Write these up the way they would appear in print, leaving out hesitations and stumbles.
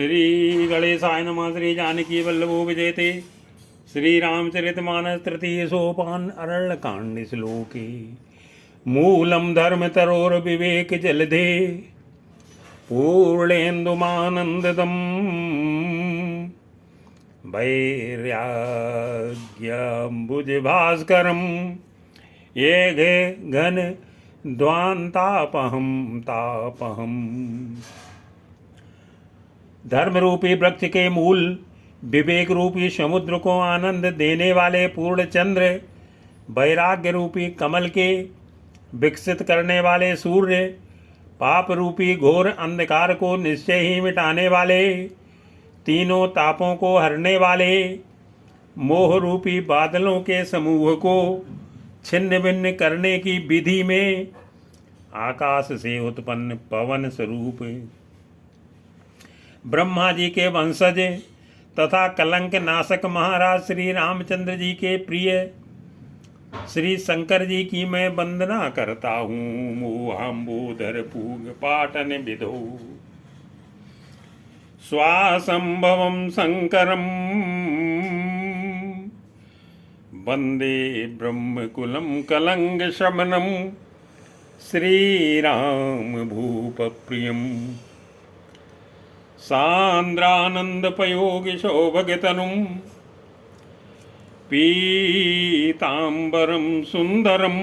श्री गणेशाय नमः। श्री जानकी वल्लभो विजयते। श्री रामचरितमानस तृतीय सोपान अरण्यकांड श्लोके। मूलम धर्म तरोर विवेक जलधे पूर्णेन्दुमानंददम वैराग्यम्बुज भास्करम ये घे घन द्वांतापहम तापहम। धर्म रूपी वृक्ष के मूल विवेक रूपी समुद्र को आनंद देने वाले पूर्ण चंद्र, वैराग्य रूपी कमल के विकसित करने वाले सूर्य, पाप रूपी घोर अंधकार को निश्चय ही मिटाने वाले, तीनों तापों को हरने वाले, मोह रूपी बादलों के समूह को छिन्न भिन्न करने की विधि में आकाश से उत्पन्न पवन स्वरूप ब्रह्मा जी के वंशज तथा कलंक नाशक महाराज श्री रामचंद्र जी के प्रिय श्री शंकर जी की मैं वंदना करता हूँ। मोहाम्बोधर पूग पाटन विधो स्वासंभवम शंकरम वंदे ब्रह्मकुलम कलंक शमनम श्रीराम भूप प्रियम सांद्रानंदपयोगि शोभगतनुं पीतांबरम सुंदरम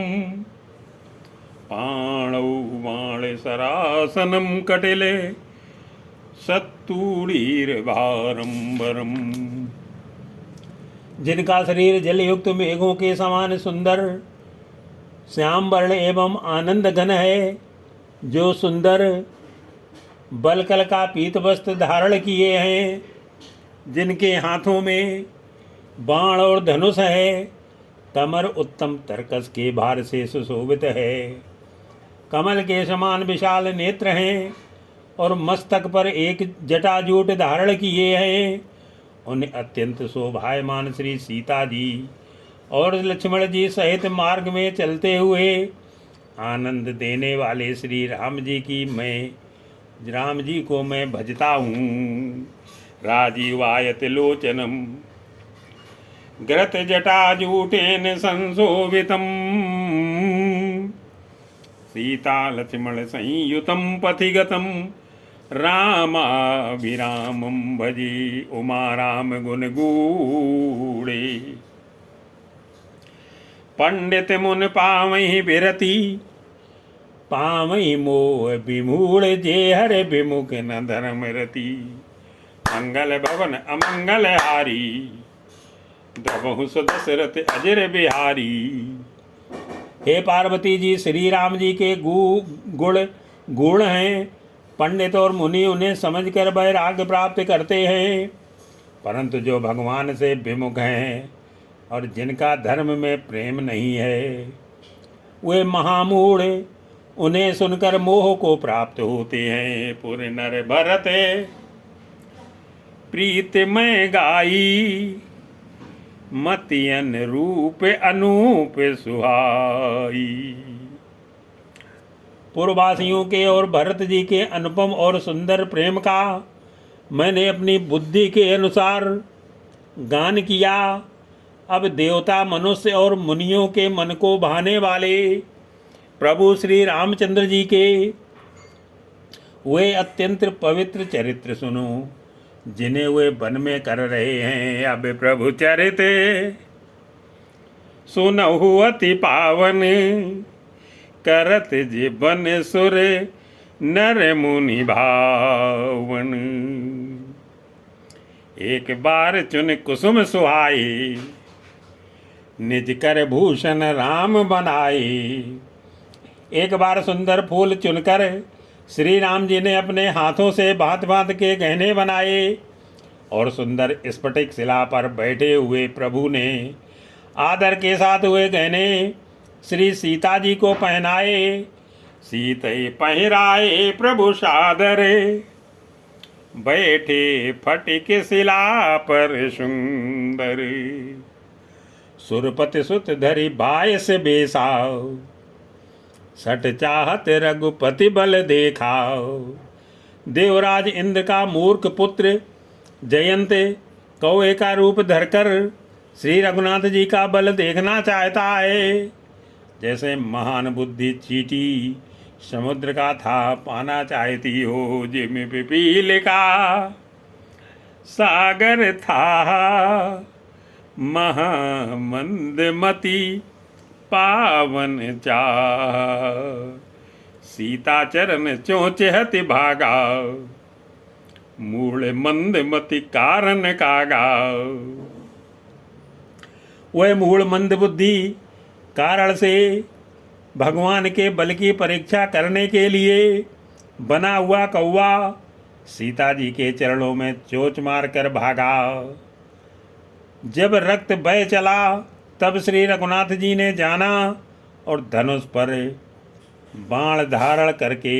पाणौ माणसरासनं कटिले सत्तूलीरभारंबरम। जिनका शरीर जलयुक्त मेघों के समान सुंदर श्याम वर्ण एवं आनंद घन है, जो सुंदर बलकल का पीत वस्त्र धारण किए हैं, जिनके हाथों में बाण और धनुष है, कमर उत्तम तरकस के भार से सुशोभित है, कमल के समान विशाल नेत्र हैं और मस्तक पर एक जटाजूट धारण किए हैं, उन अत्यंत शोभायमान श्री सीता जी और लक्ष्मण जी सहित मार्ग में चलते हुए आनंद देने वाले श्री राम जी को मैं भजता हूँ। राजीवायत लोचनम ग्रत जटाजूटेन संशोभितम सीता लक्ष्मण संयुतम पथिगतम रामाभिरामं भजे उमा राम गुण गूढ़े। पंडित मुन पावहि बिरति पावहि मोह विमूढ़ जे हरे विमुख न धर्म रति मंगल भवन अमंगल हारी द्रवहु दशरथ अजर बिहारी। हे पार्वती जी, श्री राम जी के गुण हैं। पंडित और मुनि उन्हें समझकर वैराग्य प्राप्त करते हैं, परंतु जो भगवान से विमुख हैं और जिनका धर्म में प्रेम नहीं है, वे महामूढ़ उन्हें सुनकर मोह को प्राप्त होते हैं। पुर नर भरत प्रीत में गाई मतियन रूप अनूप सुहाई। पूर्ववासियों के और भरत जी के अनुपम और सुंदर प्रेम का मैंने अपनी बुद्धि के अनुसार गान किया। अब देवता, मनुष्य और मुनियों के मन को भाने वाले प्रभु श्री रामचंद्र जी के वे अत्यंत पवित्र चरित्र सुनो, जिन्हें वे वन में कर रहे हैं। अब प्रभु चरित सुनहु अति पावन करत जीवन सुर नर मुनि भावन। एक बार चुन कुसुम सुहाई निज कर भूषण राम बनाए। एक बार सुंदर फूल चुनकर श्री राम जी ने अपने हाथों से भांत भांत के गहने बनाए और सुंदर स्फटिक शिला पर बैठे हुए प्रभु ने आदर के साथ हुए गहने श्री सीता जी को पहनाए। सीते पहिराए प्रभु सादरे बैठे फटिक शिला पर सुंदर। सुरपति सुत धरि बाय से बेसाओ सट चाहत रघुपति बल देखाओ। देवराज इंद्र का मूर्ख पुत्र जयंत कौए का रूप धरकर श्री रघुनाथ जी का बल देखना चाहता है। जैसे महान बुद्धि चींटी समुद्र का था पाना चाहती हो, जिम पिपील का सागर था महामंदमती पावन चाह। सीता चरण चोचहति भागा मूल मंदमति कारण कागा। वह मूल मंद बुद्धि कारण से भगवान के बल की परीक्षा करने के लिए बना हुआ कौवा सीता जी के चरणों में चोंच मारकर भागा। जब रक्त बह चला तब श्री रघुनाथ जी ने जाना और धनुष पर बाण धारण करके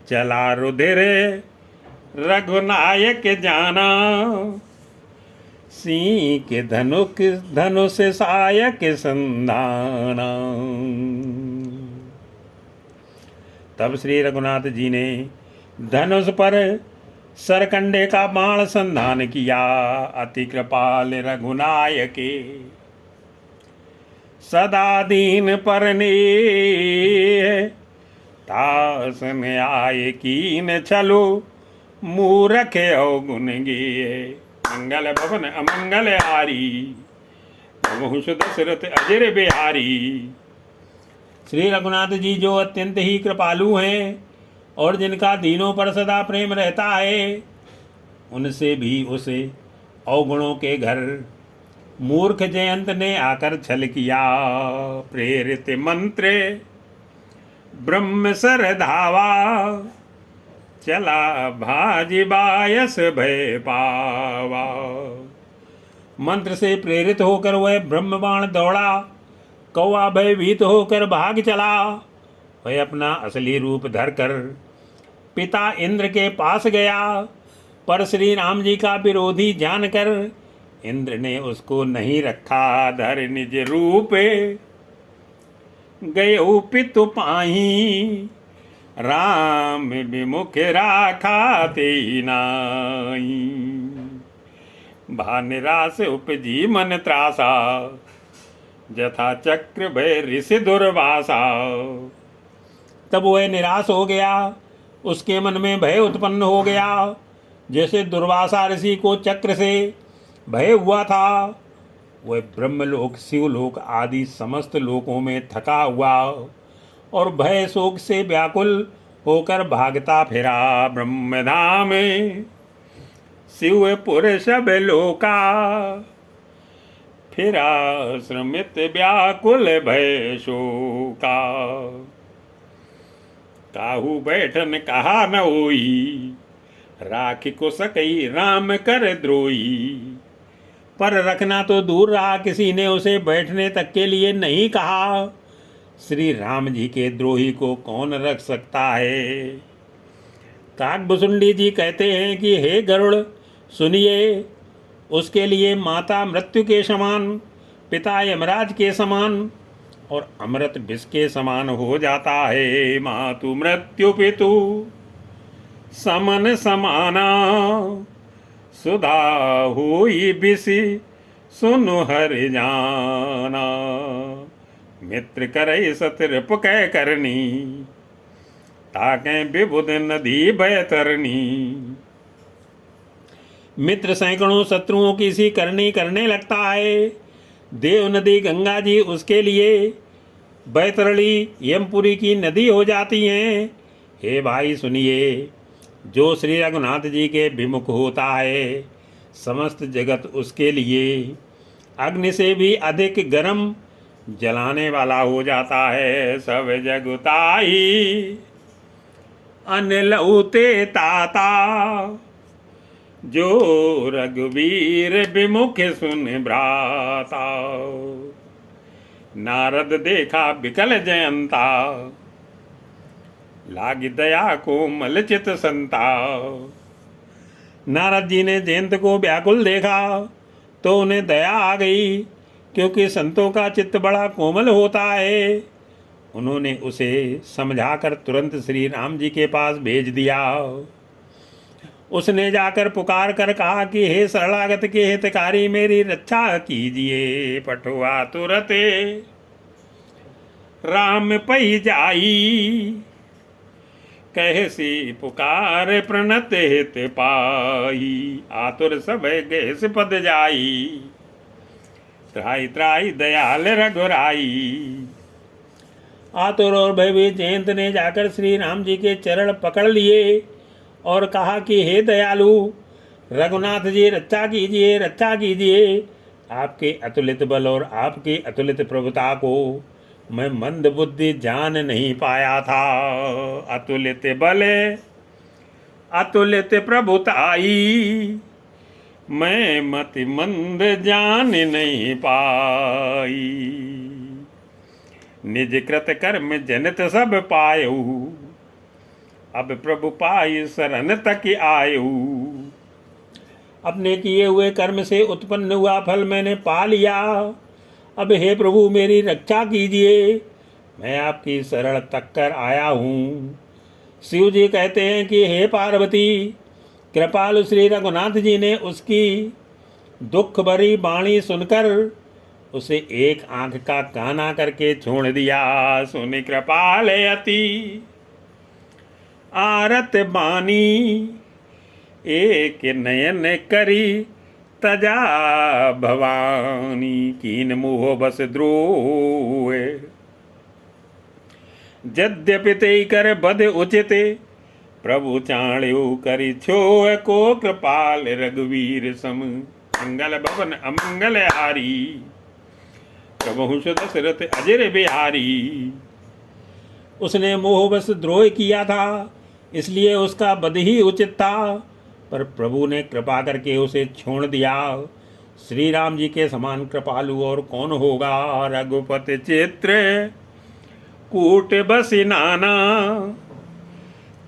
चला रुधिर रघुनायक जाना। सिंह के धनुष सायक संधाना। तब श्री रघुनाथ जी ने धनुष पर सरकंडे का बाण संधान किया। अति कृपाल रघुनायके सदा दीन परने तासन आए कीन चलो मूरख अवगुण गे। मंगल भवन अमंगल हारी बहुष दशरथ अजर बिहारी। श्री रघुनाथ जी जो अत्यंत ही कृपालु हैं और जिनका दीनों पर सदा प्रेम रहता है, उनसे भी उसे अवगुणों के घर मूर्ख जयंत ने आकर छल किया। प्रेरित मंत्र ब्रह्म सर धावा चला भाजी बायस भय पावा। मंत्र से प्रेरित होकर वह ब्रह्म बाण दौड़ा। कौवा भयभीत होकर भाग चला। वह अपना असली रूप धरकर पिता इंद्र के पास गया, पर श्री राम जी का विरोधी जानकर इंद्र ने उसको नहीं रखा धर निज रूप। गए पितु पाही राम विमुख राखा ते नाई। भानिरास उपजी मन त्रासा जथा चक्र भय ऋषि दुर्वासा। तब वह निराश हो गया, उसके मन में भय उत्पन्न हो गया, जैसे दुर्वासा ऋषि को चक्र से भय हुआ था। वह ब्रह्मलोक शिवलोक आदि समस्त लोकों में थका हुआ और भय शोक से व्याकुल होकर भागता फिरा ब्रह्मधाम शिवपुर सब लोका। फिरा श्रमित व्याकुल भय शोका। काहू बैठन कहा न होई राखी को सकई राम कर द्रोही। पर रखना तो दूर रहा, किसी ने उसे बैठने तक के लिए नहीं कहा। श्री राम जी के द्रोही को कौन रख सकता है। काकभुसुंडी जी कहते हैं कि हे गरुड़ सुनिए, उसके लिए माता मृत्यु के समान, पिता यमराज के समान और अमृत विष के समान हो जाता है। मातु मृत्यु पितु समन समाना सुधा हुई बिसी सुनु हरि जाना। मित्र करे सतृप कै करनी ताके विबुध नदी भयतरनी। मित्र सैकड़ों शत्रुओं की सी करनी करने लगता है। देव नदी गंगा जी उसके लिए बैतरणी यमपुरी की नदी हो जाती हैं। हे भाई सुनिए, जो श्री रघुनाथ जी के विमुख होता है, समस्त जगत उसके लिए अग्नि से भी अधिक गर्म जलाने वाला हो जाता है। सब जगुताई अनलउते ताता जो रघुवीर विमुख सुन भ्राता। नारद देखा विकल जयंता लागी दया को मलचित संता। नारद जी ने जयंत को व्याकुल देखा तो उन्हें दया आ गई, क्योंकि संतों का चित्त बड़ा कोमल होता है। उन्होंने उसे समझाकर तुरंत श्री राम जी के पास भेज दिया। उसने जाकर पुकार कर कहा कि हे शरणागत के हितकारी मेरी रक्षा कीजिए। पठुआ तुरत राम पई जाई, कहसी पुकार प्रणत हित पाई। आतुर सब गैस पद जाई, त्राई त्राई दयाल रघुराई। आतुर और भयभीत जयंत ने जाकर श्री राम जी के चरण पकड़ लिए और कहा कि हे दयालु रघुनाथ जी, रक्षा कीजिए, रक्षा कीजिए। आपके अतुलित बल और आपकी अतुलित प्रभुता को मैं मंद बुद्धि जान नहीं पाया था। अतुलित बल अतुलित प्रभुताई, मैं मति मंद जान नहीं पाई। निज कृत कर्म जनित सब पायऊ, अब प्रभु पाई शरण तक आयु। अपने किए हुए कर्म से उत्पन्न हुआ फल मैंने पा लिया। अब हे प्रभु मेरी रक्षा कीजिए, मैं आपकी शरण तक कर आया हूँ। शिव जी कहते हैं कि हे पार्वती, कृपालु श्री रघुनाथ जी ने उसकी दुख भरी वाणी सुनकर उसे एक आंख का काना करके छोड़ दिया। सुनि कृपाल अति आरत बानी, एक नयन करी तजा भवानी। कीन मुह बस द्रोह, यद्यपि ते कर बद उचित, प्रभु चाण्यो करि छोह को कृपाल रघुवीर सम। मंगल भवन अमंगल हारी, प्रभु दशरथ अजर बिहारी। उसने मोहवश द्रोह किया था, इसलिए उसका वध ही उचित था, पर प्रभु ने कृपा करके उसे छोड़ दिया। श्री राम जी के समान कृपालु और कौन होगा। रघुपति चित्र कूट बसी नाना,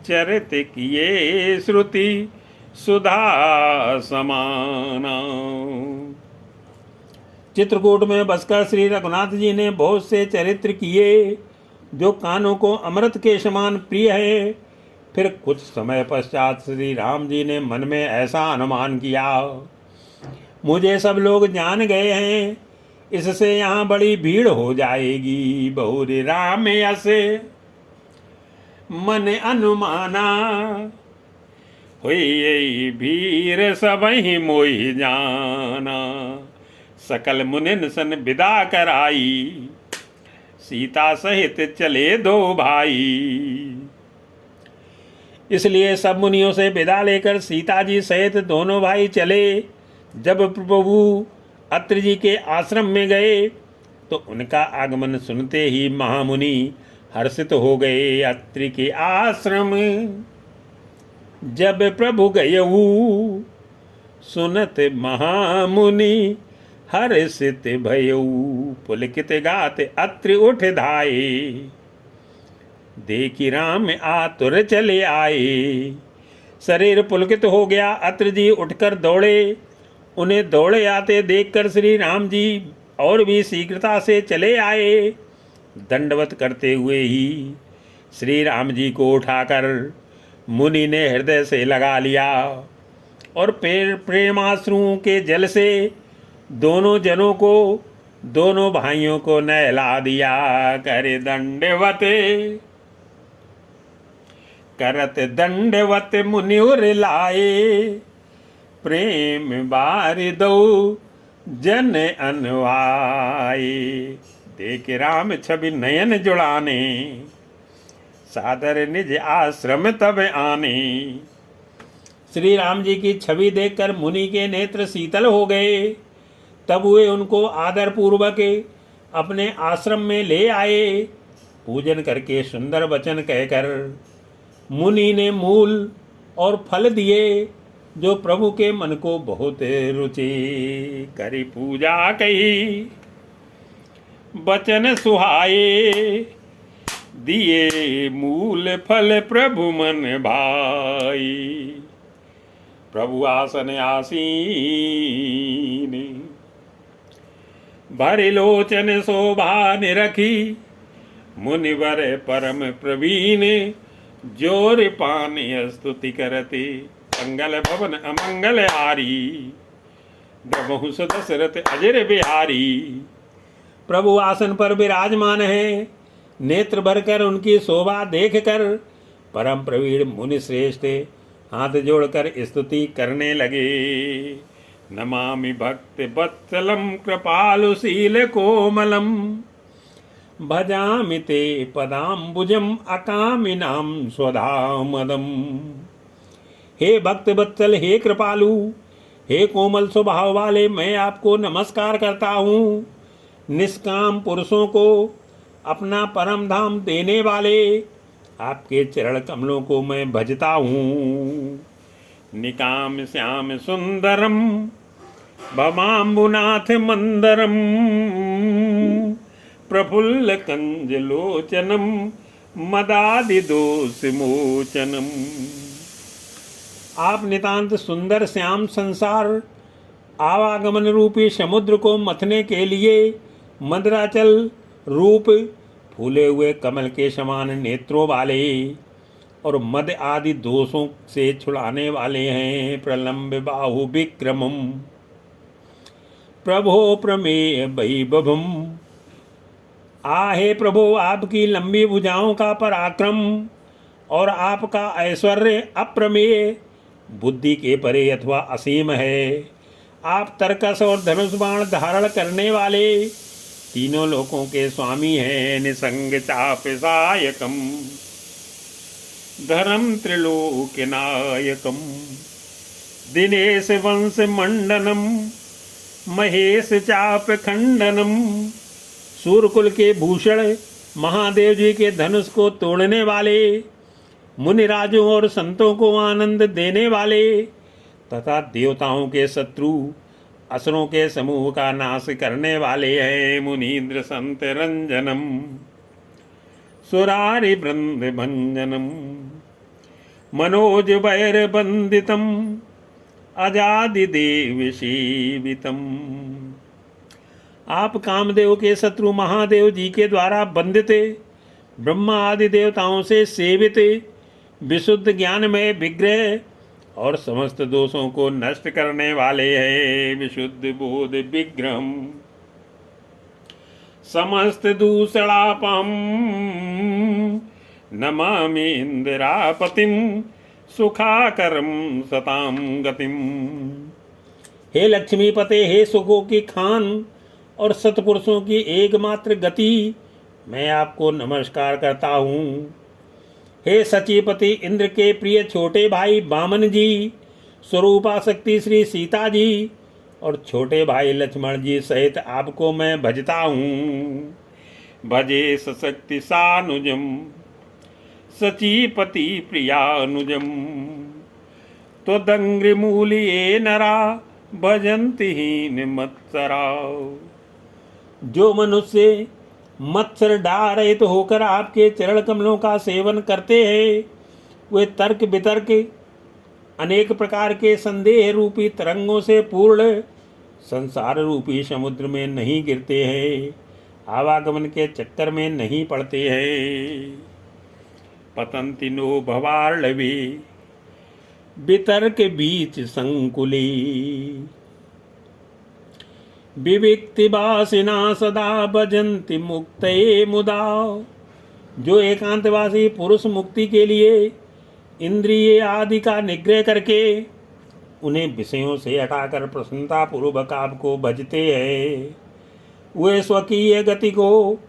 चरित किए श्रुति सुधा समाना। चित्रकूट में बसकर श्री रघुनाथ जी ने बहुत से चरित्र किए जो कानों को अमृत के समान प्रिय है। फिर कुछ समय पश्चात श्री राम जी ने मन में ऐसा अनुमान किया, मुझे सब लोग जान गए हैं, इससे यहाँ बड़ी भीड़ हो जाएगी। बहुरी राम यसे मन अनुमाना, हुई भीर सबहि मोहि जाना। सकल मुनिन सन विदा कराई, सीता सहित चले दो भाई। इसलिए सब मुनियों से विदा लेकर सीता जी सहित दोनों भाई चले। जब प्रभु अत्रि जी के आश्रम में गए तो उनका आगमन सुनते ही महामुनि हर्षित हो गए। अत्रि के आश्रम जब प्रभु गयऊ, सुनत महामुनि हर्षित भयऊ। पुलकित गात अत्रि उठ धाये, देखी राम आतुर चले आए। शरीर पुलकित हो गया। अत्रि जी उठकर दौड़े। उन्हें दौड़े आते देखकर श्री राम जी और भी शीघ्रता से चले आए। दंडवत करते हुए ही श्री राम जी को उठाकर मुनि ने हृदय से लगा लिया और प्रेमाश्रुओं के जल से दोनों जनों को, दोनों भाइयों को नहला दिया। करे दंडवत करत दंडवत मुनिवर लाए, प्रेम बारि दो जन अनवाए। देख राम छवि नयन जुड़ाने, सादर निज आश्रम तब आने। श्री राम जी की छवि देखकर मुनि के नेत्र शीतल हो गए। तब वे उनको आदर पूर्वक अपने आश्रम में ले आए। पूजन करके सुंदर वचन कहकर मुनि ने मूल और फल दिए जो प्रभु के मन को बहुत रुचि। करी पूजा कही वचन सुहाए, दिए मूल फल प्रभु मन भाई। प्रभु आसन आसीन, भरि लोचन शोभा निरखी। मुनिवर परम प्रवीण, जोर पानी स्तुति करते। मंगल भवन अमंगल हारी, ब्रह्महुस दशरथ अजर बिहारी। प्रभु आसन पर विराजमान है, नेत्र भरकर उनकी शोभा देख कर परम प्रवीण मुनि श्रेष्ठ हाथ जोड़कर स्तुति करने लगे। नमामि भक्त वत्सलम कृपालुशील कोमलम, भजामि ते पदाम्बुजम अकामिनाम स्वधामदम। हे भक्त वत्सल, हे कृपालु, हे कोमल स्वभाव वाले, मैं आपको नमस्कार करता हूँ। निष्काम पुरुषों को अपना परम धाम देने वाले आपके चरण कमलों को मैं भजता हूँ। निकाम श्याम सुंदरम भवाम्बुनाथ मंदरम, प्रफुल्ल कंज लोचनम मदादि दोष मोचनम। आप नितांत सुंदर श्याम संसार आवागमन रूपी समुद्र को मथने के लिए मदराचल रूप फूले हुए कमल के समान नेत्रों वाले और मद आदि दोषों से छुड़ाने वाले हैं। प्रलंब बाहु विक्रमम प्रभो प्रमेय वैभवम। आहे प्रभो, आपकी लंबी भुजाओं का पराक्रम और आपका ऐश्वर्य अप्रमेय, बुद्धि के परे अथवा असीम है। आप तरकस और धनुष बाण धारण करने वाले तीनों लोकों के स्वामी हैं। निसंग चाप सायकम धर्म त्रिलोक नायकम, दिनेश वंश मंडनम महेश चाप खंडनम। सूर्यकुल के भूषण महादेव जी के धनुष को तोड़ने वाले, मुनिराजों और संतों को आनंद देने वाले तथा देवताओं के शत्रु असुरों के समूह का नाश करने वाले हैं। मुनीन्द्र संत रंजनम सुरारि वृंद भंजनम, मनोज वैर बंदितम अजादि देव सेवितम। आप कामदेव के शत्रु महादेव जी के द्वारा बंदित, ब्रह्मा आदि देवताओं से सेवित, विशुद्ध ज्ञान में विग्रह और समस्त दोषों को नष्ट करने वाले हैं। विशुद्ध बोध विग्रहम समस्त दूषणापम, नमामि इंदिरापतिम सुखाकरम सताम गतिम। हे लक्ष्मीपते, हे सुखों की खान और सतपुरुषों की एकमात्र गति, मैं आपको नमस्कार करता हूँ। हे सचीपति, इंद्र के प्रिय छोटे भाई वामन जी, स्वरूपा शक्ति श्री सीता जी और छोटे भाई लक्ष्मण जी सहित आपको मैं भजता हूँ। भजे सशक्ति सानुजम सचीपति प्रियानुजम, तो दंग्रिमूलिये नरा भजन्ति हीन मत्सरा। जो मनुष्य मत्सर डारहित होकर आपके चरण कमलों का सेवन करते हैं, वे तर्क वितर्क अनेक प्रकार के संदेह रूपी तरंगों से पूर्ण संसार रूपी समुद्र में नहीं गिरते हैं, आवागमन के चक्कर में नहीं पड़ते हैं। पतंति नो भवार्णवे वितर्क बीच संकुली, विविक्तिवासिना सदा भजन्ति मुक्तये मुदा। जो एकांतवासी पुरुष मुक्ति के लिए इंद्रिय आदि का निग्रह करके उन्हें विषयों से हटाकर प्रसन्नता पूर्वक आपको भजते हैं, वे स्वकीय गति को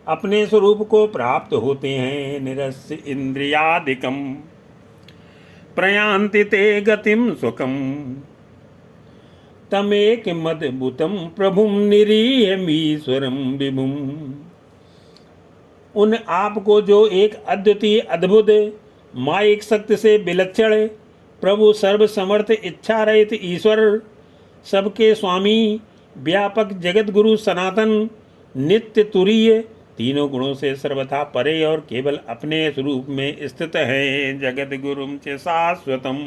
अपने स्वरूप को प्राप्त होते हैं। निरस्य इंद्रियादिकम प्रयान्ति ते गतिम सुखम, तमेक मदभुतम प्रभुम निरीयमीश्वरम विभुम। उन आपको जो एक अद्वितीय अद्भुत मायिक शक्ति से विलक्षण प्रभु सर्वसमर्थ इच्छा रहित ईश्वर, सबके स्वामी, व्यापक जगत गुरु, सनातन नित्य तुरीय, तीनों गुणों से सर्वथा परे और केवल अपने स्वरूप में स्थित है। जगत गुरुम च शाश्वतम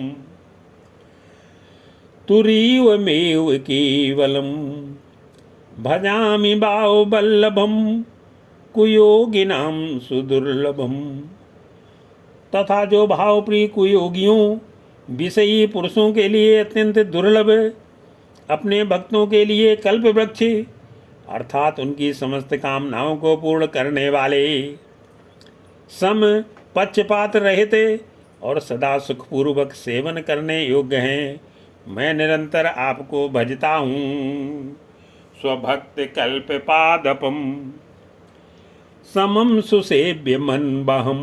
तुरीवमेव केवलम, भजामि बाहुबल्लभम कुयोगिनाम सुदुर्लभम। तथा जो भावप्रिय कुयोगियों विषयी पुरुषों के लिए अत्यंत दुर्लभ, अपने भक्तों के लिए कल्प वृक्ष, अर्थात उनकी समस्त कामनाओं को पूर्ण करने वाले, सम पक्षपात रहित और सदा सुखपूर्वक सेवन करने योग्य हैं। मैं निरंतर आपको भजता हूँ। स्वभक्त कल्प पादपम समम सुसेव्य मन बहम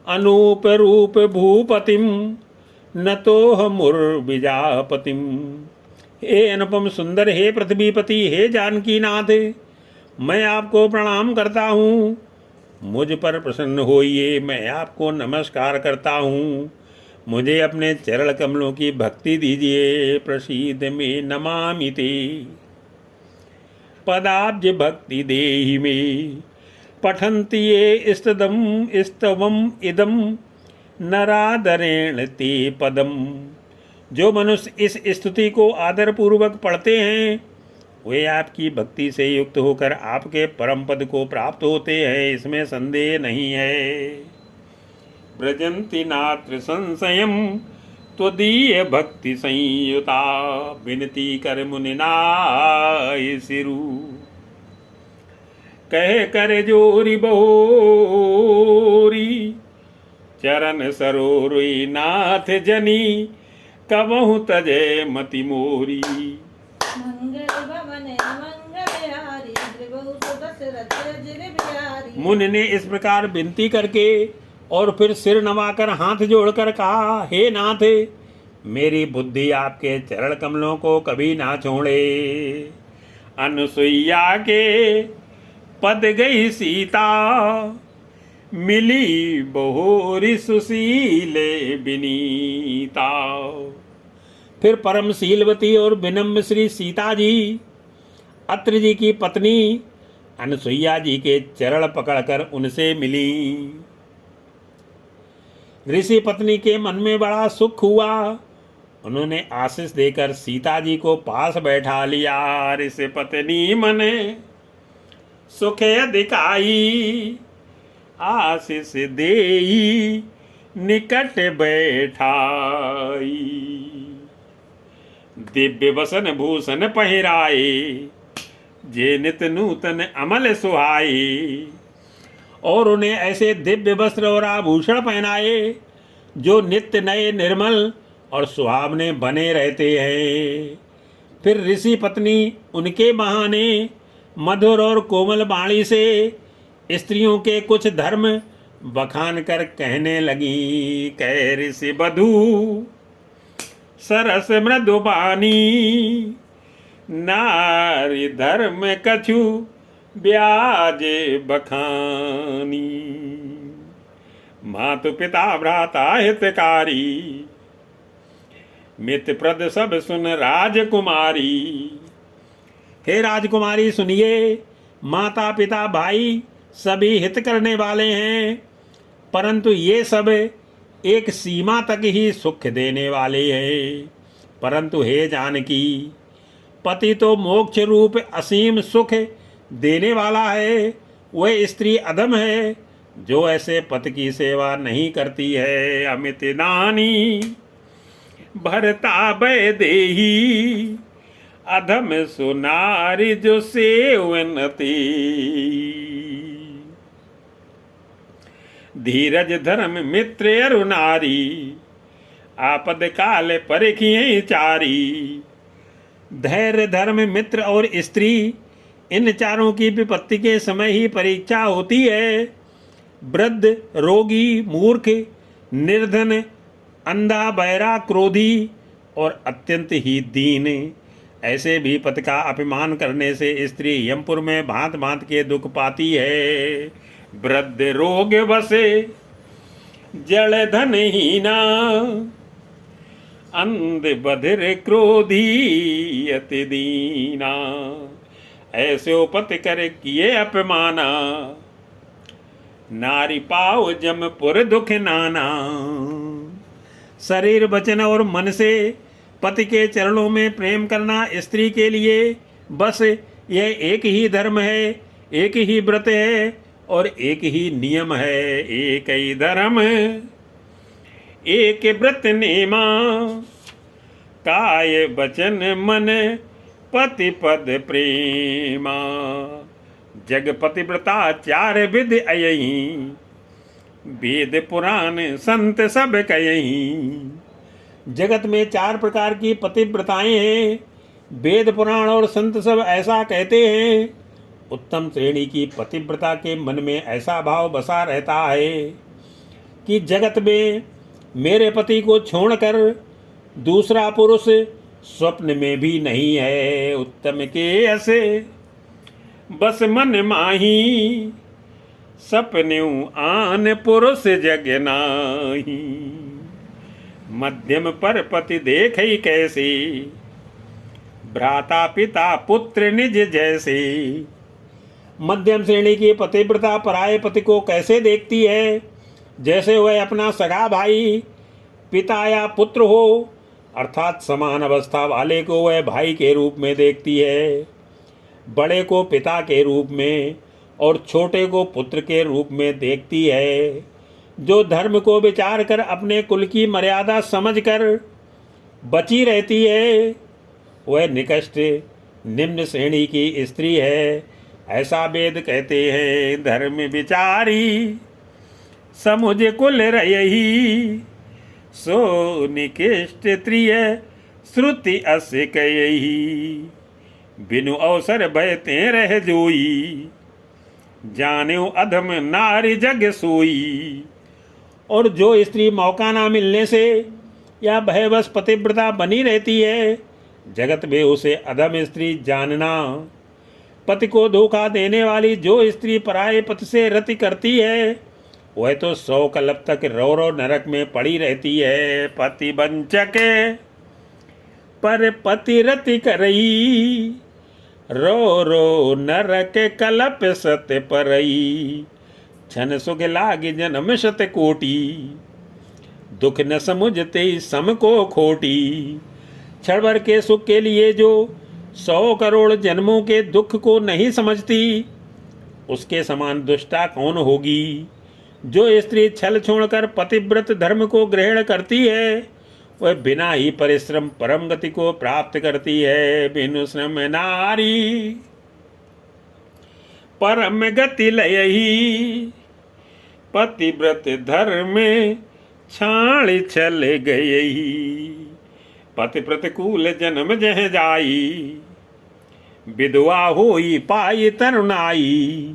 अनूप रूप भूपतिम नतोह मुर्विजापतिम। हे अनुपम सुंदर, हे पृथ्वीपति, हे जानकी नाथ, मैं आपको प्रणाम करता हूँ। मुझ पर प्रसन्न होइए, मैं आपको नमस्कार करता हूँ। मुझे अपने चरण कमलों की भक्ति दीजिए। प्रसीद में नमामि ते पदाब्ज भक्ति देहि में पठन्ति ये स्तवम इदम नरादरेण ते पदम। जो मनुष्य इस स्तुति को आदर पूर्वक पढ़ते हैं वे आपकी भक्ति से युक्त होकर आपके परम पद को प्राप्त होते हैं, इसमें संदेह नहीं है। ब्रजंति नात्र संशयम त्वदीय भक्ति संयुता विनती कर मुनिनाय सिरु। कह कर जोरी बहोरी चरण सरोरुई नाथ जनी कबहु तजय मति मोरी। मुनि ने इस प्रकार विनती करके और फिर सिर नवाकर हाथ जोड़कर कहा, हे नाथ, मेरी बुद्धि आपके चरण कमलों को कभी ना छोड़े। अनुसुईया के पद गई सीता मिली बहोरी सुशीले विनीता। फिर परमशीलवती और विनम्र श्री सीता जी अत्रि जी की पत्नी अनुसुईया जी के चरण पकड़कर उनसे मिली। ऋषि पत्नी के मन में बड़ा सुख हुआ। उन्होंने आशीष देकर सीता जी को पास बैठा लिया। ऋषि पत्नी मने सुख दिखाई आशीष देई निकट बैठाई। दिव्य वसन भूषण पहिराए जे नित नूतन अमल सुहाए। और उन्हें ऐसे दिव्य वस्त्र और आभूषण पहनाए जो नित्य नए निर्मल और सुहावने बने रहते हैं। फिर ऋषि पत्नी उनके बहाने मधुर और कोमल वाणी से स्त्रियों के कुछ धर्म बखान कर कहने लगी। कह ऋषि बधू सरस मृदुबानी नारी धर्म कछु ब्याजे बखानी। मातु पिता भ्राता हितकारी मित्र प्रद सब सुन राजकुमारी। हे राजकुमारी सुनिए, माता पिता भाई सभी हित करने वाले हैं, परंतु ये सब एक सीमा तक ही सुख देने वाले हैं। परंतु हे जानकी, पति तो मोक्ष रूप असीम सुख देने वाला है। वह स्त्री अधम है जो ऐसे पति की सेवा नहीं करती है। अमित दानी भरता भय देही अधम सुनारी जो सेवनती। धीरज धर्म मित्र अरुनारी आपद काल परिखिए चारी। धैर्य धर्म मित्र और स्त्री इन चारों की विपत्ति के समय ही परीक्षा होती है। वृद्ध रोगी मूर्ख निर्धन अंधा बहरा क्रोधी और अत्यंत ही दीन ऐसे भी पति का अपमान करने से स्त्री यमपुर में भांत भांत के दुख पाती है। वृद्ध रोग बसे जड़ धन हीना अंध बधिर क्रोधी अति दीना। ऐसे पति कर किए अपमाना नारी पाओ जमपुर दुख नाना। शरीर वचन और मन से पति के चरणों में प्रेम करना स्त्री के लिए बस यह एक ही धर्म है, एक ही व्रत है और एक ही नियम है। एक ही धर्म एक व्रत नेमा, काय बचन मन पति पद प्रेमा। जग पतिव्रता चार विध अयहीं, वेद पुराण संत सब कयहीं। जगत में चार प्रकार की पतिव्रताएं हैं, वेद पुराण और संत सब ऐसा कहते हैं। उत्तम श्रेणी की पतिव्रता के मन में ऐसा भाव बसा रहता है कि जगत में मेरे पति को छोड़कर दूसरा पुरुष स्वप्न में भी नहीं है। उत्तम के ऐसे बस मन माही, सपन्यों आन पुरुष जग नाही। मध्यम पर पति देखई कैसे, भ्राता पिता पुत्र निज जैसे। मध्यम श्रेणी की पतिव्रता पराये पति को कैसे देखती है, जैसे वह अपना सगा भाई पिता या पुत्र हो, अर्थात समान अवस्था वाले को वह भाई के रूप में देखती है, बड़े को पिता के रूप में और छोटे को पुत्र के रूप में देखती है। जो धर्म को विचार कर अपने कुल की मर्यादा समझकर बची रहती है, वह निकृष्ट निम्न श्रेणी की स्त्री है। ऐसा वेद कहते हैं। धर्म विचारी समुझ कुल रही, सो निकृष्ट त्रिय श्रुति अस कयही। बिनु अवसर भयते रह जोई, जान्यो अधम नारी जग सोई। और जो स्त्री मौका ना मिलने से या भयवश पतिव्रता बनी रहती है, जगत में उसे अधम स्त्री जानना। पति को धोखा देने वाली जो स्त्री पराये पति से रति करती है, वह तो 100 कल्प तक रो रो नरक में पड़ी रहती है। पति वंचक पर पति रति करई, रो रो नरक कलप सत परई। छन सुख लाग जन्म शत कोटि, दुख न समुझते सम को खोटी। क्षण भर के सुख के लिए जो 100 करोड़ जन्मों के दुख को नहीं समझती, उसके समान दुष्टा कौन होगी। जो स्त्री छल छोड़कर पतिव्रत धर्म को ग्रहण करती है, वह बिना ही परिश्रम परम गति को प्राप्त करती है। बिनु श्रम नारी परम गति लयही, पतिव्रत धर्म छाड़ चल गयही। पति प्रतिकूल जन्म जह जाई, विधवा होई पाई तरुणाई।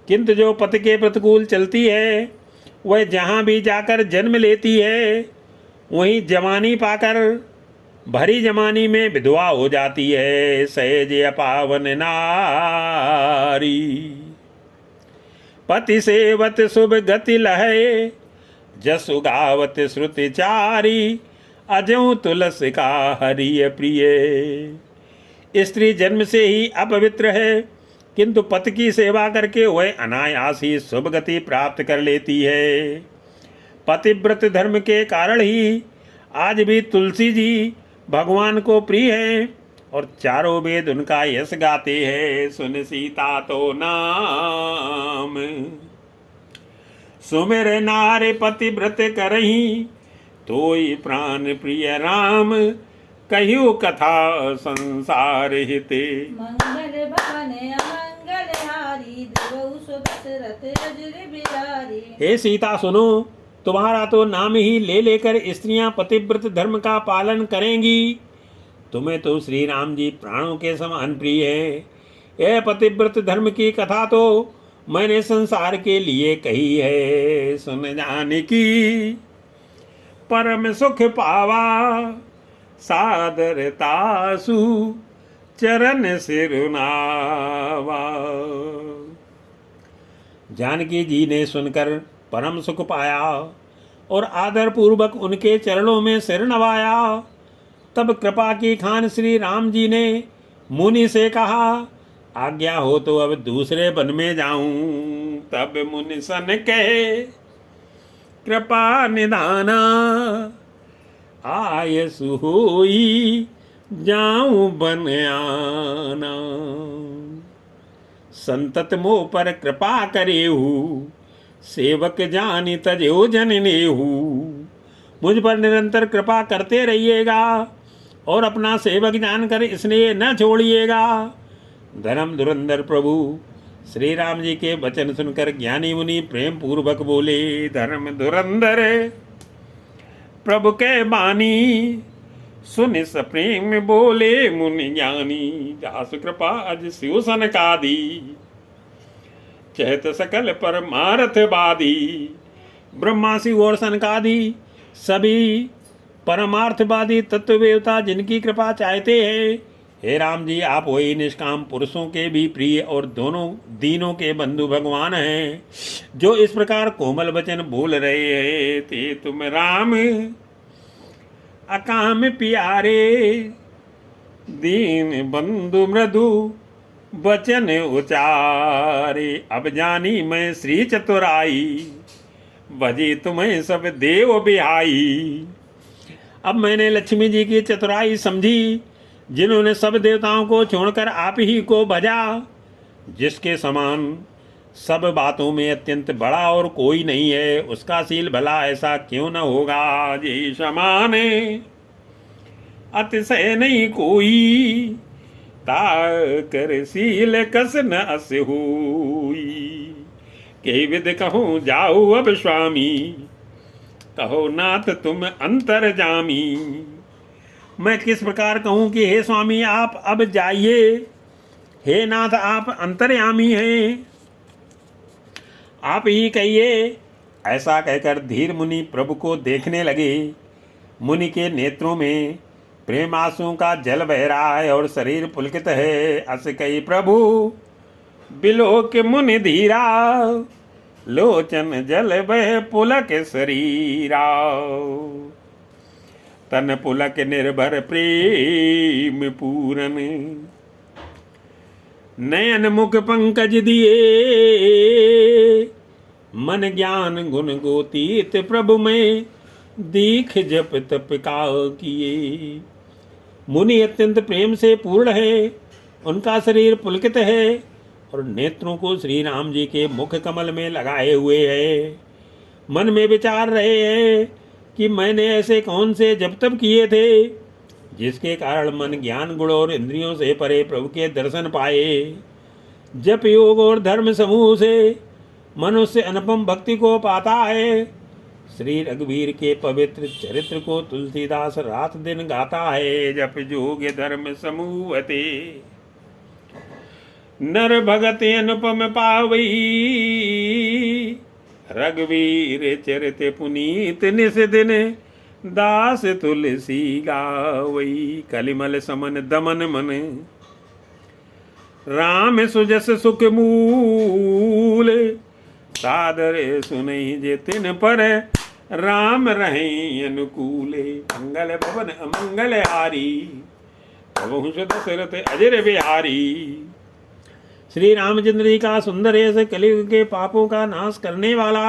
किंतु जो पति के प्रतिकूल चलती है, वह जहाँ भी जाकर जन्म लेती है, वहीं जवानी पाकर भरी जवानी में विधवा हो जाती है। सहज अपावन नारी, पति सेवत शुभ गति लहे, जसु गावत श्रुति चारी। अजऊ तुलस का हरिय प्रिय। स्त्री जन्म से ही अपवित्र है, किंतु पति की सेवा करके वह अनायास ही शुभ गति प्राप्त कर लेती है। पतिव्रत धर्म के कारण ही आज भी तुलसी जी भगवान को प्रिय हैं और चारों वेद उनका यश गाते हैं। सुन सीता तो नाम, सुमिर नारे पतिव्रत करही, तोई प्राण प्रिय राम। कहियो कथा संसार हिते, मंगल भवन अमंगल हारी, द्रवहु सुदशरथ अजर बिहारी। हे सीता सुनो, तुम्हारा तो नाम ही ले लेकर स्त्रियां पतिव्रत धर्म का पालन करेंगी। तुम्हें तो श्री राम जी प्राणों के समान प्रिय है। यह पतिव्रत धर्म की कथा तो मैंने संसार के लिए कही है। सुन जानकी परम सुख पावा, सादरतासु चरण सिरुनावा। जानकी जी ने सुनकर परम सुख पाया और आदर पूर्वक उनके चरणों में सिर नवाया। तब कृपा की खान श्री राम जी ने मुनि से कहा, आज्ञा हो तो अब दूसरे वन में जाऊं। तब मुनि सन कहे, कृपा निधाना, आयसु होई जाऊं बन आना। संतत मोह पर कृपा करेहु, सेवक जानि तजो जन नेहु। मुझ पर निरंतर कृपा करते रहिएगा और अपना सेवक जानकर स्नेह न छोड़िएगा। धर्म धुरंधर प्रभु श्री राम जी के वचन सुनकर ज्ञानी मुनि प्रेम पूर्वक बोले, धर्म धुरंधर प्रभु के बानी सुन सप्रेम बोले मुनि ज्ञानी। दास कृपा अज शिव सनकादि चहत सकल परमार्थ वादी। ब्रह्मा शिव और सनकादि सभी परमार्थवादी तत्ववेत्ता जिनकी कृपा चाहते हैं, हे राम जी आप वही निष्काम पुरुषों के भी प्रिय और दोनों दीनों के बंधु भगवान हैं, जो इस प्रकार कोमल वचन बोल रहे हैं। ते तुम राम अकाम प्यारे दीन बंधु मृदु वचन उचारे। अब जानी मैं श्री चतुराई भजी तुम्हें सब देव बिहाई। अब मैंने लक्ष्मी जी की चतुराई समझी, जिन्होंने सब देवताओं को छोड़कर आप ही को भजा। जिसके समान सब बातों में अत्यंत बड़ा और कोई नहीं है, उसका शील भला ऐसा क्यों न होगा। जी समान अतिशय नहीं कोई, ताकर शील कस न अस होई। के विद कहूँ जाओ अब स्वामी, कहो नाथ तुम अंतर जामी। मैं किस प्रकार कहूँ कि हे स्वामी आप अब जाइए, हे नाथ आप अंतर्यामी हैं, आप ही कहिए। ऐसा कहकर धीर मुनि प्रभु को देखने लगे। मुनि के नेत्रों में प्रेम आंसुओं का जल बह रहा है और शरीर पुलकित है। अस कही प्रभु बिलोक मुनि धीरा, लोचन जल बह पुलक शरीरा। तन पुलक निर्भर प्रेम पूरन, नयन मुख पंकज दिए। मन ज्ञान गुण गोतीत प्रभु में, दीख जप तप का किए। मुनि अत्यंत प्रेम से पूर्ण है, उनका शरीर पुलकित है और नेत्रों को श्री राम जी के मुख कमल में लगाए हुए है। मन में विचार रहे हैं कि मैंने ऐसे कौन से जप तप किए थे, जिसके कारण मन ज्ञान गुण और इंद्रियों से परे प्रभु के दर्शन पाए। जप योग और धर्म समूह से मनुष्य अनुपम भक्ति को पाता है। श्री रघुवीर के पवित्र चरित्र को तुलसीदास रात दिन गाता है। जप जोग धर्म समूह ते, नर भगत अनुपम पावई। रघुवीर चरित पुनीत निस दिन, दास तुलसी गावई। कलिमल समन दमन मन, राम सुजस सुख मूल। सादर सुनई जे तिन पर, राम रहे अनुकूले। मंगल भवन अमंगल हारी, प्रभु दशरथ अजर बिहारी। श्री रामचंद्र जी का सुंदर ऐसे कलयुग के पापों का नाश करने वाला,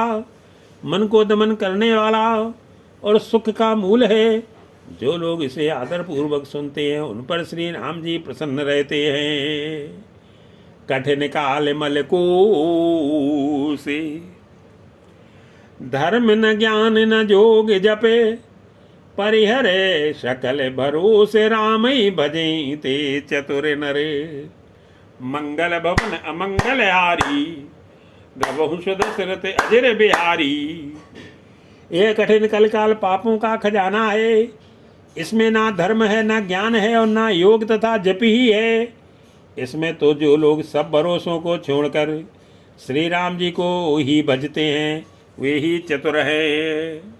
मन को दमन करने वाला और सुख का मूल है। जो लोग इसे आदर पूर्वक सुनते हैं, उन पर श्री राम जी प्रसन्न रहते हैं। कठिन काल मल को से, धर्म न ज्ञान न जोग जपे। परिहरे सकल भरोसे, राम ही भजें ते चतुर नरे। मंगल भवन अमंगल हारी, गबहु दशरथ अजर बिहारी। यह कठिन कलकाल पापों का खजाना है। इसमें ना धर्म है, ना ज्ञान है और ना योग तथा जप ही है। इसमें तो जो लोग सब भरोसों को छोड़कर श्री राम जी को ही भजते हैं, वे ही चतुर है।